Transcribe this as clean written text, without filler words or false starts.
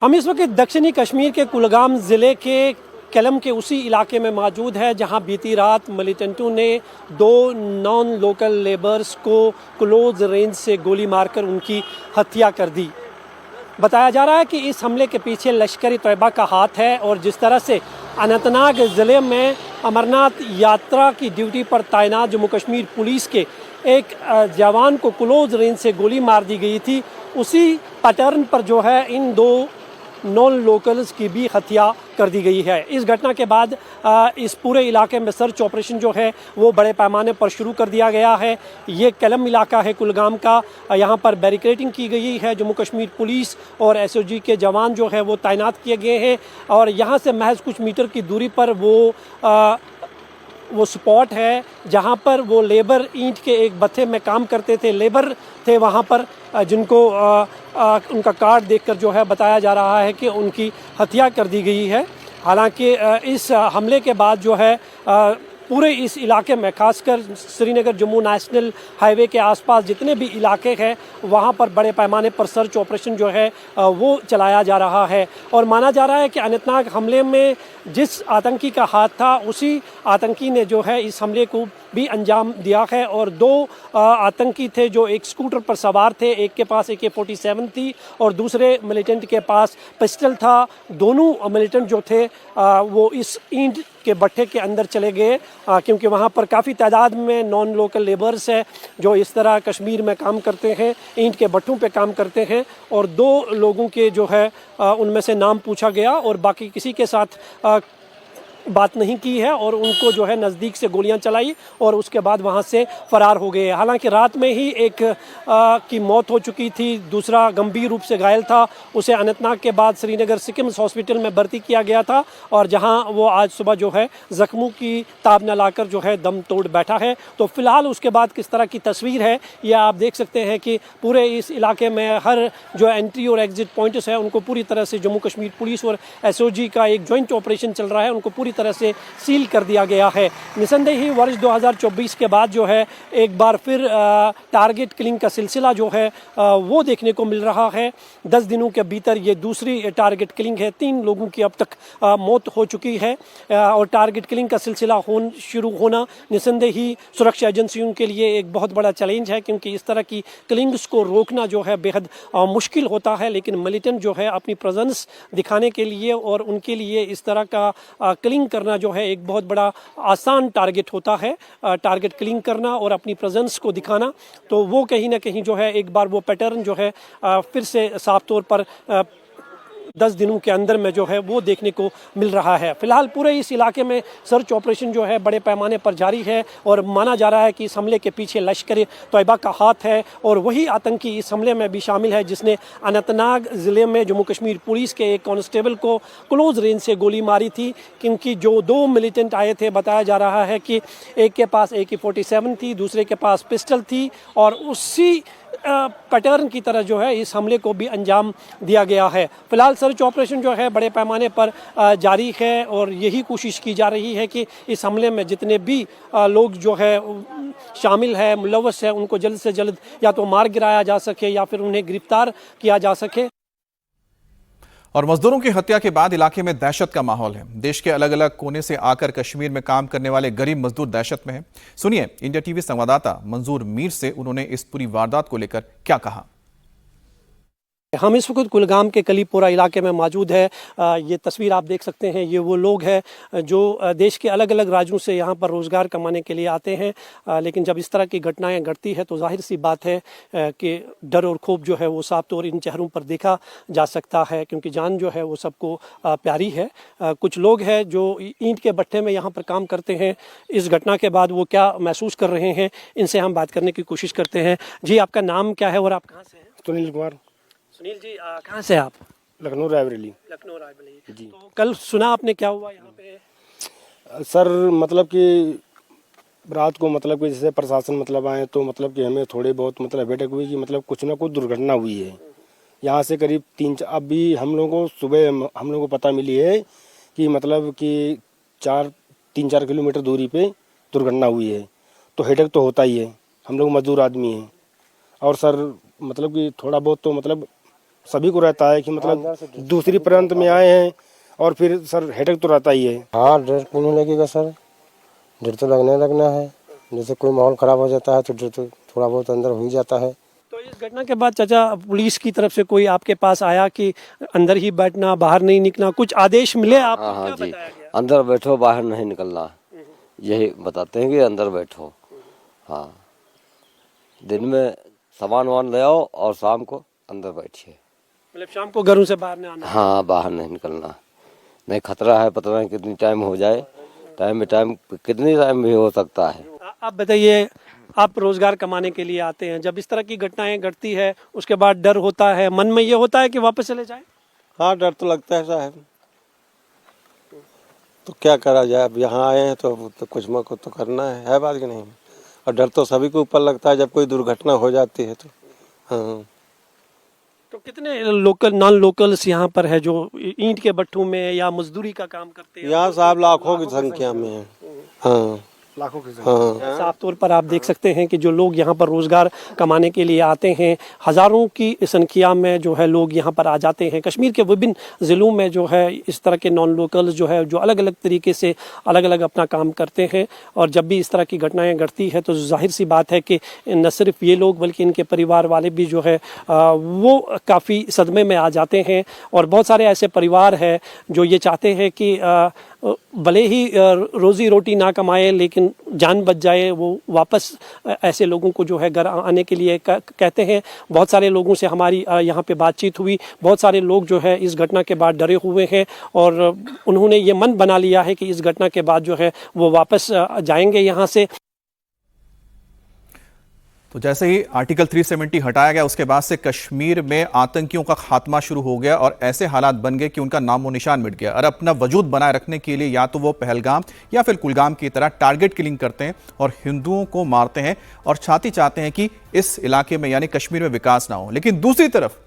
हम इस वक्त दक्षिणी कश्मीर के कुलगाम ज़िले के केलम के उसी इलाके में मौजूद है जहां बीती रात मिलिटेंटों ने दो नॉन लोकल लेबर्स को क्लोज रेंज से गोली मारकर उनकी हत्या कर दी। बताया जा रहा है कि इस हमले के पीछे लश्कर तैयबा का हाथ है और जिस तरह से अनंतनाग ज़िले में अमरनाथ यात्रा की ड्यूटी पर तैनात जम्मू कश्मीर पुलिस के एक जवान को क्लोज रेंज से गोली मार दी गई थी, उसी पैटर्न पर जो है इन दो नॉन लोकल्स की भी हत्या कर दी गई है। इस घटना के बाद इस पूरे इलाके में सर्च ऑपरेशन जो है वो बड़े पैमाने पर शुरू कर दिया गया है। ये केलम इलाका है कुलगाम का, यहाँ पर बैरिकेडिंग की गई है। जम्मू कश्मीर पुलिस और एसओजी के जवान जो है वो तैनात किए गए हैं और यहाँ से महज कुछ मीटर की दूरी पर वो स्पॉट है जहाँ पर वो लेबर ईंट के एक भट्ठे में काम करते थे। लेबर थे वहाँ पर जिनको उनका कार्ड देखकर जो है बताया जा रहा है कि उनकी हत्या कर दी गई है। हालांकि इस हमले के बाद जो है पूरे इस इलाके में खासकर श्रीनगर जम्मू नेशनल हाईवे के आसपास जितने भी इलाके हैं वहाँ पर बड़े पैमाने पर सर्च ऑपरेशन जो है वो चलाया जा रहा है और माना जा रहा है कि अनंतनाग हमले में जिस आतंकी का हाथ था उसी आतंकी ने जो है इस हमले को भी अंजाम दिया है और दो आतंकी थे जो एक स्कूटर पर सवार थे। एक के पास AK-47 थी और दूसरे मिलिटेंट के पास पिस्टल था। दोनों मिलिटेंट जो थे वो इस ईंट के भट्ठे के अंदर चले गए क्योंकि वहाँ पर काफ़ी तादाद में नॉन लोकल लेबर्स है जो इस तरह कश्मीर में काम करते हैं, ईंट के भट्ठों पे काम करते हैं और दो लोगों के जो है उनमें से नाम पूछा गया और बाकी किसी के साथ बात नहीं की है और उनको जो है नज़दीक से गोलियां चलाई और उसके बाद वहां से फरार हो गए। हालांकि रात में ही एक की मौत हो चुकी थी, दूसरा गंभीर रूप से घायल था। उसे अनंतनाग के बाद श्रीनगर सिकिम्स हॉस्पिटल में भर्ती किया गया था और जहां वो आज सुबह जो है ज़ख्मों की ताब न लाकर जो है दम तोड़ बैठा है। तो फिलहाल उसके बाद किस तरह की तस्वीर है ये आप देख सकते हैं कि पूरे इस इलाके में हर जो एंट्री और एग्जिट पॉइंट्स है उनको पूरी तरह से जम्मू कश्मीर पुलिस और SOG का एक जॉइंट ऑपरेशन चल रहा है, उनको पूरी तरह से सील कर दिया गया है। निसंदेह ही वर्ष 2024 के बाद जो है एक बार फिर टारगेट किलिंग का सिलसिला जो है वो देखने को मिल रहा है। 10 दिनों के भीतर ये दूसरी टारगेट किलिंग है। 3 लोगों की अब तक मौत हो चुकी है और टारगेट किलिंग का सिलसिला शुरू होना निसंदेह ही सुरक्षा एजेंसियों के लिए एक बहुत बड़ा चैलेंज है क्योंकि इस तरह की किलिंग्स को रोकना जो है बेहद मुश्किल होता है। लेकिन मिलिटेंट जो है अपनी प्रेजेंस दिखाने के लिए और उनके लिए इस तरह का किलिंग करना जो है एक बहुत बड़ा आसान टारगेट होता है, टारगेट किलिंग करना और अपनी प्रेजेंस को दिखाना। तो वो कहीं ना कहीं जो है एक बार वो पैटर्न जो है फिर से साफ तौर पर 10 दिनों के अंदर में जो है वो देखने को मिल रहा है। फिलहाल पूरे इस इलाके में सर्च ऑपरेशन जो है बड़े पैमाने पर जारी है और माना जा रहा है कि इस हमले के पीछे लश्कर तैयबा का हाथ है और वही आतंकी इस हमले में भी शामिल है जिसने अनंतनाग ज़िले में जम्मू कश्मीर पुलिस के एक कांस्टेबल को क्लोज रेंज से गोली मारी थी। क्योंकि जो दो मिलिटेंट आए थे बताया जा रहा है कि एक के पास AK-47 थी, दूसरे के पास पिस्टल थी और उसी पैटर्न की तरह जो है इस हमले को भी अंजाम दिया गया है। फिलहाल सर्च ऑपरेशन जो है बड़े पैमाने पर जारी है और यही कोशिश की जा रही है कि इस हमले में जितने भी लोग जो है शामिल है, मुलव्वस है, उनको जल्द से जल्द या तो मार गिराया जा सके या फिर उन्हें गिरफ्तार किया जा सके। और मजदूरों की हत्या के बाद इलाके में दहशत का माहौल है। देश के अलग अलग कोने से आकर कश्मीर में काम करने वाले गरीब मजदूर दहशत में हैं। सुनिए इंडिया टीवी संवाददाता मंजूर मीर से उन्होंने इस पूरी वारदात को लेकर क्या कहा। हम इस वक्त कुलगाम के कलीपोरा इलाके में मौजूद है। ये तस्वीर आप देख सकते हैं, ये वो लोग हैं जो देश के अलग अलग राज्यों से यहाँ पर रोज़गार कमाने के लिए आते हैं। लेकिन जब इस तरह की घटनाएं घटती है तो जाहिर सी बात है कि डर और खौफ जो है वो साफ तौर इन चेहरों पर देखा जा सकता है क्योंकि जान जो है वो सबको प्यारी है। कुछ लोग हैं जो ईंट के भट्ठे में यहाँ पर काम करते हैं। इस घटना के बाद वो क्या महसूस कर रहे हैं, इनसे हम बात करने की कोशिश करते हैं। जी, आपका नाम क्या है और आप कहाँ से हैं? सुनील कुमार। सुनील जी, कहाँ से आप? लखनऊ रायबरेली। लखनऊ रायबरेली जी। तो कल सुना आपने क्या हुआ यहाँ पे? सर मतलब कि रात को मतलब कि जैसे प्रशासन मतलब आए तो मतलब कि हमें थोड़े बहुत मतलब बैठक हुई कि मतलब कुछ ना कुछ दुर्घटना हुई है यहाँ से करीब 3 अभी हम लोगों को सुबह हम लोगों को पता मिली है कि मतलब कि 3-4 किलोमीटर दूरी पे दुर्घटना हुई है। तो हेडेक तो होता ही है, हम लोग मजदूर आदमी हैं और सर मतलब कि थोड़ा बहुत तो मतलब सभी को रहता है कि मतलब दूसरी प्रांत में आए हैं और फिर सर हेडेक तो रहता ही है। हाँ, डर क्यों नहीं लगेगा सर, डर तो लगना है। जैसे कोई माहौल खराब हो जाता है तो डर तो थोड़ा बहुत अंदर हो ही जाता है। तो इस घटना के बाद चाचा पुलिस की तरफ से कोई आपके पास आया कि अंदर ही बैठना, बाहर नहीं निकलना, कुछ आदेश मिले आपको? हाँ क्या जी, बताया गया? अंदर बैठो, बाहर नहीं निकलना, यही बताते हैं कि अंदर बैठो। हाँ, दिन में सामान वामान ले आओ और शाम को अंदर बैठिए। मतलब शाम को घरों से बाहर नहीं आना? हाँ, बाहर नहीं निकलना, नहीं खतरा है, पता नहीं कितनी टाइम हो जाए, टाइम कितनी टाइम भी हो सकता है। आप बताइए, आप रोजगार कमाने के लिए आते हैं, जब इस तरह की घटनाएं घटती है उसके बाद डर होता है, मन में ये होता है कि वापस चले जाएं? हाँ, डर तो लगता है साहब, तो क्या करा जाए, अब यहाँ आए हैं तो कुछ मको तो करना है बात कि नहीं। और डर तो सभी को ऊपर लगता है जब कोई दुर्घटना हो जाती है तो। हाँ, तो कितने लोकल नॉन लोकल्स यहाँ पर है जो ईंट के भट्ठों में या मजदूरी का काम करते हैं? यहाँ साहब लाखों की संख्या में है। हाँ, लाखों की हाँ, साफ तौर पर आप देख सकते हैं कि जो लोग यहाँ पर रोजगार कमाने के लिए आते हैं, हजारों की संख्या में जो है लोग यहाँ पर आ जाते हैं। कश्मीर के विभिन्न ज़िलों में जो है इस तरह के नॉन लोकल्स जो है जो अलग अलग तरीके से अलग अलग अपना काम करते हैं, और जब भी इस तरह की घटनाएं घटती है तो जाहिर सी बात है कि न सिर्फ ये लोग बल्कि इनके परिवार वाले भी जो है वो काफ़ी सदमे में आ जाते हैं। और बहुत सारे ऐसे परिवार हैं जो ये चाहते हैं कि भले ही रोजी रोटी ना कमाए लेकिन जान बच जाए, वो वापस ऐसे लोगों को जो है घर आने के लिए कहते हैं। बहुत सारे लोगों से हमारी यहाँ पे बातचीत हुई, बहुत सारे लोग जो है इस घटना के बाद डरे हुए हैं और उन्होंने ये मन बना लिया है कि इस घटना के बाद जो है वो वापस जाएंगे यहाँ से। तो जैसे ही आर्टिकल 370 हटाया गया उसके बाद से कश्मीर में आतंकियों का खात्मा शुरू हो गया और ऐसे हालात बन गए कि उनका नामो निशान मिट गया। और अपना वजूद बनाए रखने के लिए या तो वो पहलगाम या फिर कुलगाम की तरह टारगेट किलिंग करते हैं और हिंदुओं को मारते हैं और चाहते हैं कि इस इलाके में यानी कश्मीर में विकास ना हो। लेकिन दूसरी तरफ